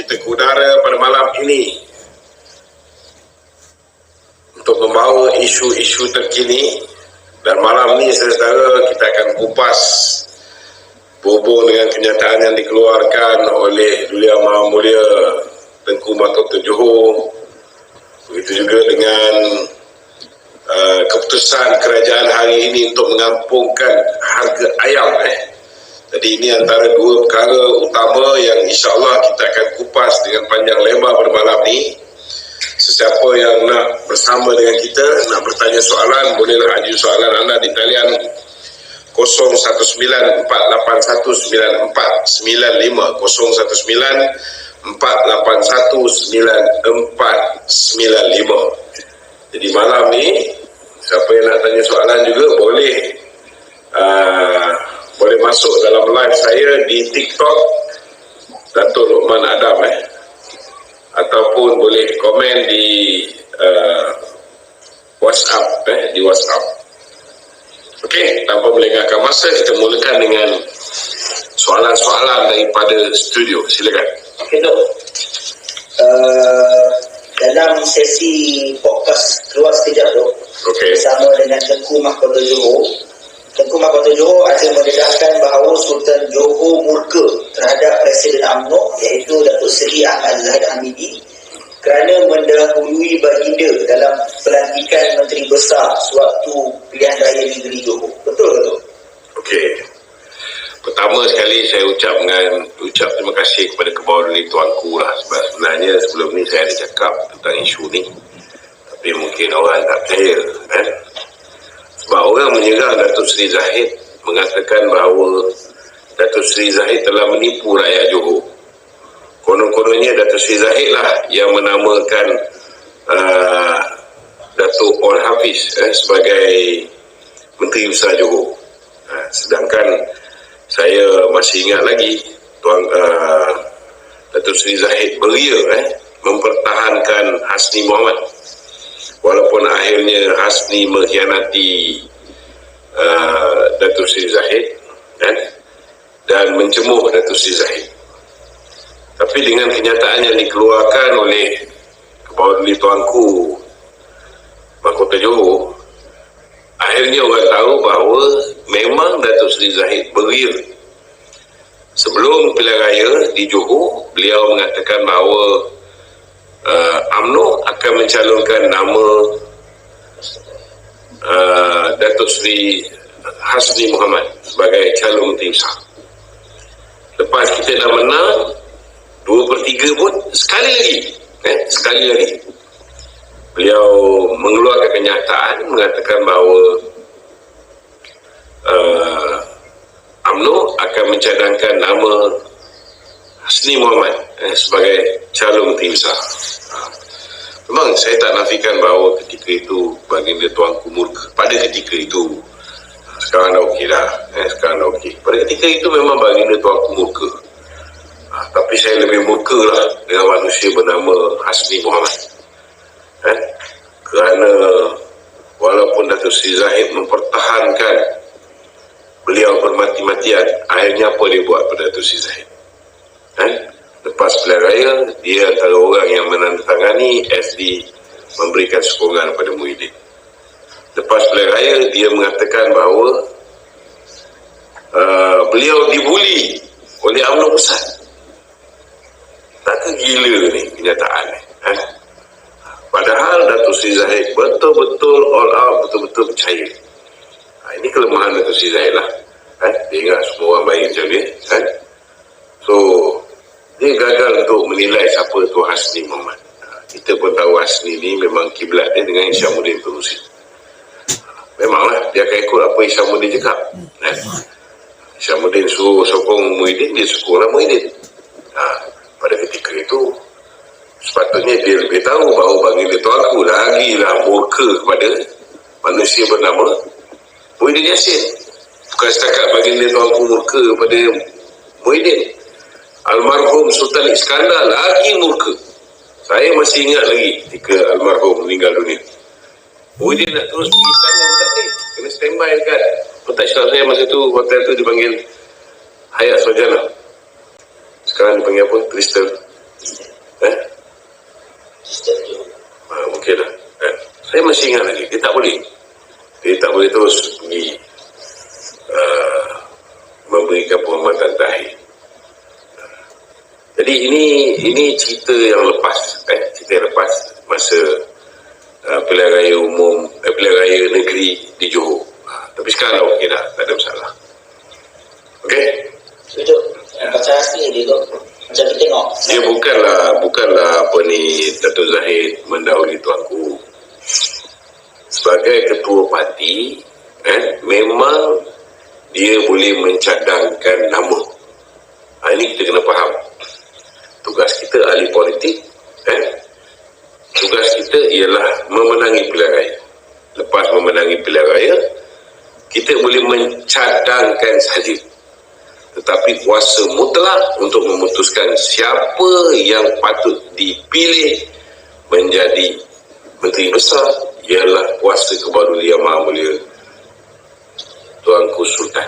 kita ke udara pada malam ini untuk membawa isu-isu terkini. Dan malam ini saudara, kita akan kupas berhubung dengan kenyataan yang dikeluarkan oleh Duli Yang Maha Mulia Tengku Mahkota Johor, begitu juga dengan keputusan kerajaan hari ini untuk mengampungkan harga ayam. Jadi ini antara dua perkara utama yang insyaAllah kita akan kupas dengan panjang lebar pada malam ini. Sesiapa yang nak bersama dengan kita, nak bertanya soalan, bolehlah ajukan soalan anda di talian 0194819495, 0194819495. Jadi malam ni siapa yang nak tanya soalan juga boleh boleh masuk dalam live saya di TikTok Datuk Lokman Adam, ataupun boleh komen di WhatsApp, di WhatsApp. Okey, tanpa melengahkan masa, kita mulakan dengan soalan-soalan daripada studio. Silakan. Okey, Dok. Dalam sesi podcast keluar sekejap, Dok, bersama dengan Tengku Mahkota Johor, Tengku Mahkota Johor ada mendedahkan bahawa Sultan Johor murka terhadap Presiden UMNO iaitu Datuk Seri Ahmad Zahid Hamidi kerana mendahului baginda dalam pelantikan Menteri Besar sewaktu pilihan raya negeri Johor. Betul ke, Dok? Okey. Pertama sekali saya ucap terima kasih kepada Kebawah Tuanku lah, sebab sebenarnya sebelum ni saya ada cakap tentang isu ni, tapi mungkin orang tak percaya, sebab orang menyerang Datuk Seri Zahid, mengatakan bahawa Datuk Seri Zahid telah menipu rakyat Johor. Konon-kononnya Datuk Seri Zahid lah yang menamakan Datuk Wan Hafiz sebagai Menteri Besar Johor. Sedangkan saya masih ingat lagi Datuk Seri Zahid beria mempertahankan Hasni Mohamad, walaupun akhirnya Hasni mengkhianati Datuk Seri Zahid dan mencemuh Datuk Seri Zahid. Tapi dengan kenyataan yang dikeluarkan oleh Kebawah Tuanku Mahkota Johor, akhirnya orang tahu bahawa memang Datuk Seri Zahid beria. Sebelum pilihan raya di Johor, beliau mengatakan bahawa UMNO akan mencalonkan nama Datuk Seri Hasni Mohamad sebagai calon Menteri Besar. Lepas kita dah menang 2/3 pun, sekali lagi beliau mengeluarkan kenyataan mengatakan bahawa UMNO akan mencadangkan nama Hasni Mohamad sebagai calon Menteri Besar. Memang saya tak nafikan bahawa ketika itu baginda Tuanku murka. Pada ketika itu, sekarang dah okey dah, sekarang dah okey. Pada ketika itu memang baginda Tuanku murka. Tapi saya lebih murka lah dengan manusia bernama Hasni Mohamad. Kerana walaupun Datuk Seri Zahid mempertahankan beliau bermati-matian, akhirnya apa dia buat pada Datuk Seri Zahid? Lepas pilihan raya, dia antara orang yang menandatangani SD memberikan sokongan kepada Muhyiddin. Lepas pilihan raya, dia mengatakan bahawa beliau dibuli oleh UMNO Pusat. Tak gila ni kenyataan ni. Padahal Datuk Seri Zahid betul-betul all out, betul-betul percaya. Ini kelemahan Datuk Seri Zahid lah. Dia ingat semua orang baik macam dia. So, dia gagal untuk menilai siapa tu Hasni Mohamad. Kita pun tahu Hasni ni memang kiblat dia dengan Isyamuddin Tunusi. Memanglah dia akan ikut apa Isyamuddin cakap. Isyamuddin suruh sokong Muhyiddin, dia sokonglah Muhyiddin. Pada ketika itu sepatutnya dia lebih tahu bahawa baginda Tuanku lagilah murka kepada manusia bernama Muhyiddin Yassin. Bukan setakat baginda Tuanku murka kepada Muhyiddin, almarhum Sultan Iskandar lagi murka. Saya masih ingat lagi ketika almarhum meninggal dunia, Muhyiddin nak terus pergi Iskandar pun tak boleh, kena standby dekat petak syaraf saya masa tu. Hotel tu dipanggil Hayat Sarjana, sekarang dipanggil apa? Crystal. Eh? Mungkin lah. Saya masih ingat lagi, dia tak boleh terus pergi memberikan penghormatan terakhir. Jadi ini cerita yang lepas, cerita yang lepas masa pilihan raya umum, pilihan raya negeri di Johor. Tapi sekarang dah okey dah, tak ada masalah. Okey? Betul. Pasal asli dia tu macam kita tengok. Dia bukanlah apa ni, Dato' Zahid mendahului tuanku. Sebagai ketua parti, memang dia boleh mencadangkan nama. Ini kita kena faham. Tugas kita ahli politik, tugas kita ialah memenangi pilihan raya. Lepas memenangi pilihan raya, kita boleh mencadangkan sahaja. Tetapi kuasa mutlak untuk memutuskan siapa yang patut dipilih menjadi Menteri Besar ialah kuasa Kebahagiaan Yang Maha Mulia Tuanku Sultan.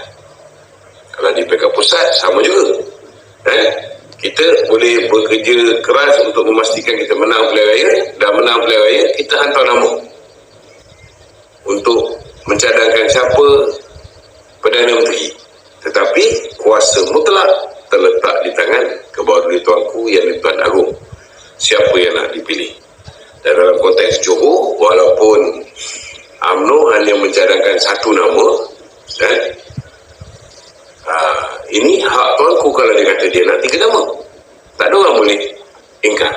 Kalau di peringkat pusat sama juga. Kita boleh bekerja keras untuk memastikan kita menang pilihan raya, dan menang pilihan raya kita hantar nama untuk mencadangkan siapa Perdana Menteri. Tetapi kuasa mutlak terletak di tangan Kebahagiaan Tuanku yang Tuan Agong, siapa yang nak dipilih. Dan dalam konteks Johor, walaupun UMNO hanya mencadangkan satu nama, ini hak tuanku kalau dia kata dia nak 3 nama. Tak ada orang boleh ingkar.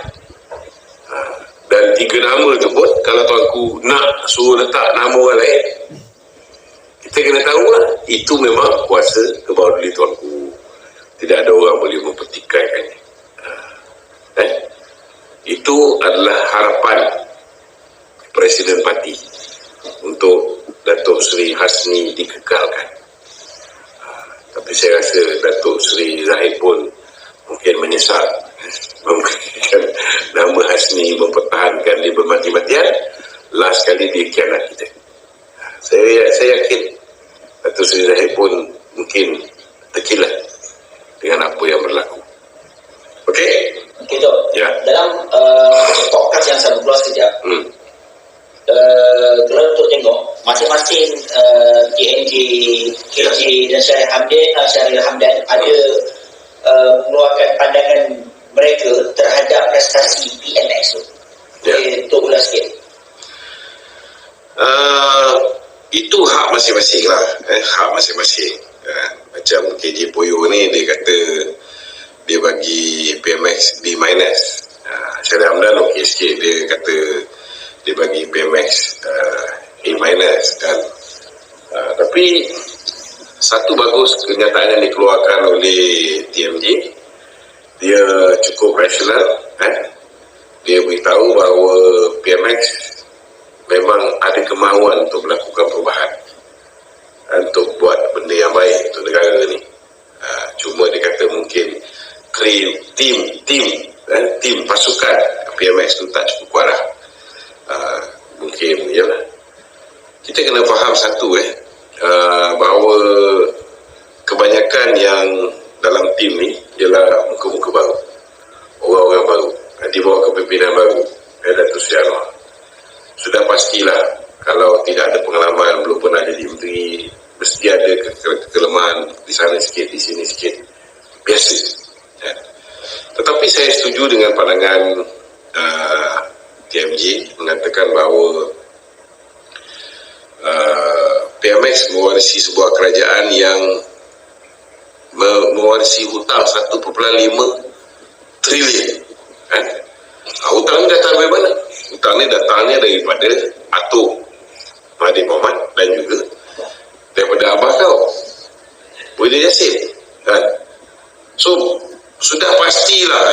Dan 3 nama tu pun kalau tuanku nak suruh letak nama orang lain, kita kena tahu lah, itu memang kuasa Kebahagiaan Tuanku. Tidak ada orang boleh mempertikaikannya. Itu adalah harapan Presiden Parti untuk Datuk Seri Hasni dikekalkan. Tapi saya rasa Datuk Seri Zahid pun mungkin menyesal memberikan nama Hasni, mempertahankan dia bermati-matian. Last kali dia khianat kita. Saya yakin Datuk Seri Zahid pun mungkin terkilat dengan apa yang berlaku. Okey? Okey, Dok. Ya. Dalam podcast yang saya keluar sekejap, kalau untuk tengok masing-masing TNJ, KJ dan Syaril Hamdan ada mengeluarkan pandangan mereka terhadap prestasi PMX tu. Untuk ulas sikit. Itu hak masing-masing lah. Hak masing-masing. Macam KJ Poyo ni, dia kata dia bagi PMX B-. Syaril Hamdan okey sikit, dia kata dia bagi PMX A- kan. Tapi satu bagus kenyataan yang dikeluarkan oleh TMJ, dia cukup rasional. Dia beritahu bahawa PMX memang ada kemahuan untuk melakukan perubahan, untuk buat benda yang baik untuk negara ni. Cuma dia kata mungkin tim pasukan PMX tu tak cukup kuat lah. Mungkin yalah, kita kena faham satu bahawa kebanyakan yang dalam tim ni ialah muka-muka baru, orang-orang baru, di bawah kepimpinan baru Datuk Seri Anwar. Sudah pastilah kalau tidak ada pengalaman, belum pernah jadi menteri, mesti ada kelemahan di sana sikit, di sini sikit, biasa. Tetapi saya setuju dengan pandangan TMJ mengatakan bahawa PMX mewarisi sebuah kerajaan yang mewarisi hutang 1.5 trilion. Hutang ni datang dari mana? Hutang ni datangnya daripada Atuk Mahathir Mohamad dan juga daripada abah kau, Wahidin Yassin. So sudah pastilah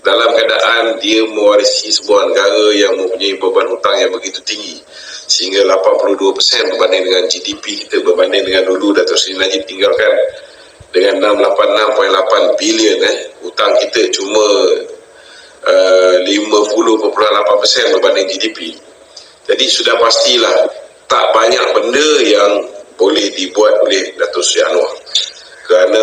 dalam keadaan dia mewarisi sebuah negara yang mempunyai beban hutang yang begitu tinggi sehingga 82% berbanding dengan GDP kita, berbanding dengan dulu Datuk Seri Najib tinggalkan dengan 686.8 bilion. Hutang kita cuma 50.8% berbanding GDP. Jadi sudah pastilah tak banyak benda yang boleh dibuat oleh Datuk Seri Anwar kerana